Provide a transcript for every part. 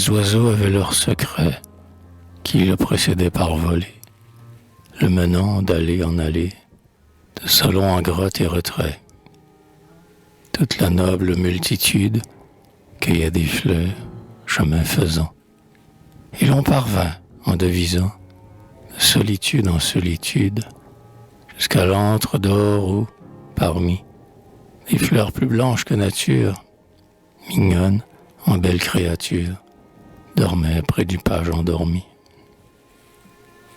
Les oiseaux avaient leurs secrets, qui le précédaient par volée, le menant d'allée en allée, de salon en grotte et retrait. Toute la noble multitude cueillait des fleurs, chemin faisant, et l'on parvint, en devisant, de solitude en solitude, jusqu'à l'antre d'or où, parmi des fleurs plus blanches que nature, mignonnes en belles créatures, dormaient près du page endormi.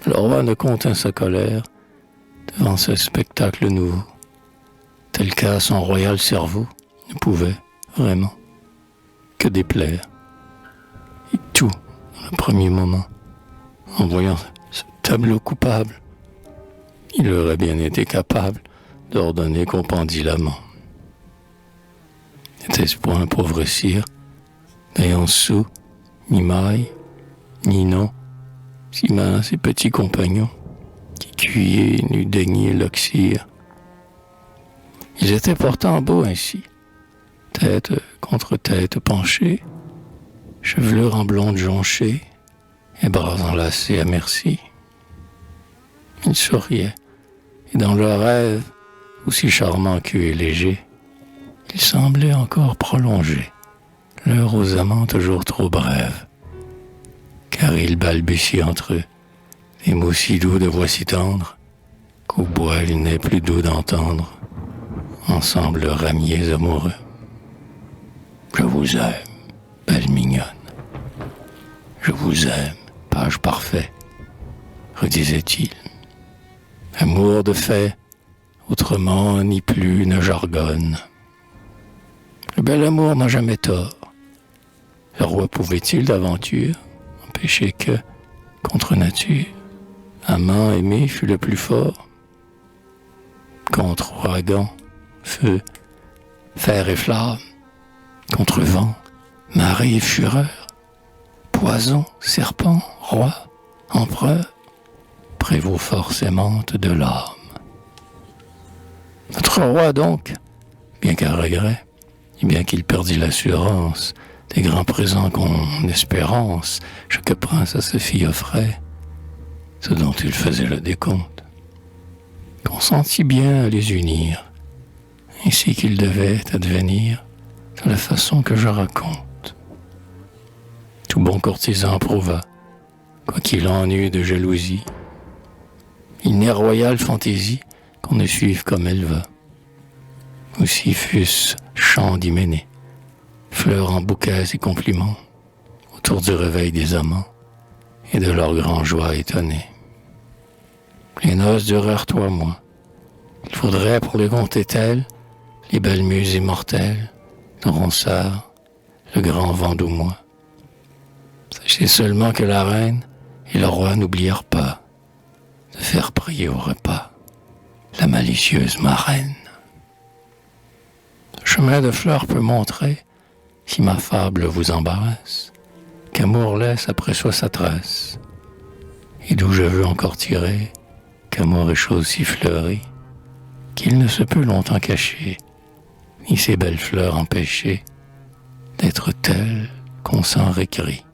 Le roi ne contint sa colère devant ce spectacle nouveau, tel qu'à son royal cerveau ne pouvait, vraiment, que déplaire. Et tout, dans le premier moment, en voyant ce tableau coupable, il aurait bien été capable d'ordonner qu'on pendît l'amant. N'était-ce point un pauvre sire, n'ayant sou, ni maille, ni nom, si mince et petits compagnons, qui cuillaient n'eût daigné l'oxyre. Ils étaient pourtant beaux ainsi, tête contre tête penchée, chevelure en blonde jonchée, et bras enlacés à merci. Ils souriaient, et dans leur rêve, aussi charmant qu'eux et léger, ils semblaient encore prolonger l'heure aux amants toujours trop brève, car ils balbutient entre eux des mots si doux de voix si tendre qu'au bois il n'est plus doux d'entendre ensemble ramiers amoureux. Je vous aime, belle mignonne. Je vous aime, page parfait, redisait-il. Amour de fait, autrement ni plus ne jargonne. Le bel amour n'a jamais tort. Le roi pouvait-il d'aventure empêcher que, contre nature, amant aimé fut le plus fort? Contre ouragan, feu, fer et flamme, contre vent, marée et fureur, poison, serpent, roi, empereur, prévaut force aimante de l'âme. Notre roi donc, bien qu'à regret, et bien qu'il perdit l'assurance des grands présents qu'on espérance chaque prince à sa fille offrait, ce dont il faisait le décompte, consentit bien à les unir, ainsi qu'ils devaient advenir de la façon que je raconte. Tout bon courtisan prouva, quoiqu'il en eût de jalousie, il n'est royale fantaisie qu'on ne suive comme elle va. Aussi fût-ce chant d'hyménée, fleurs en bouquets et compliments, autour du réveil des amants et de leur grande joie étonnée. Les noces durèrent 3 mois. Il faudrait pour les compter telles les belles muses immortelles, le Ronsard, le grand Vendômois. Sachez seulement que la reine et le roi n'oublièrent pas de faire prier au repas la malicieuse marraine. Le chemin de fleurs peut montrer, si ma fable vous embarrasse, qu'amour laisse après soi sa trace, et d'où je veux encore tirer qu'amour est chose si fleurie, qu'il ne se peut longtemps cacher, ni ces belles fleurs empêcher d'être telles qu'on s'en récrie.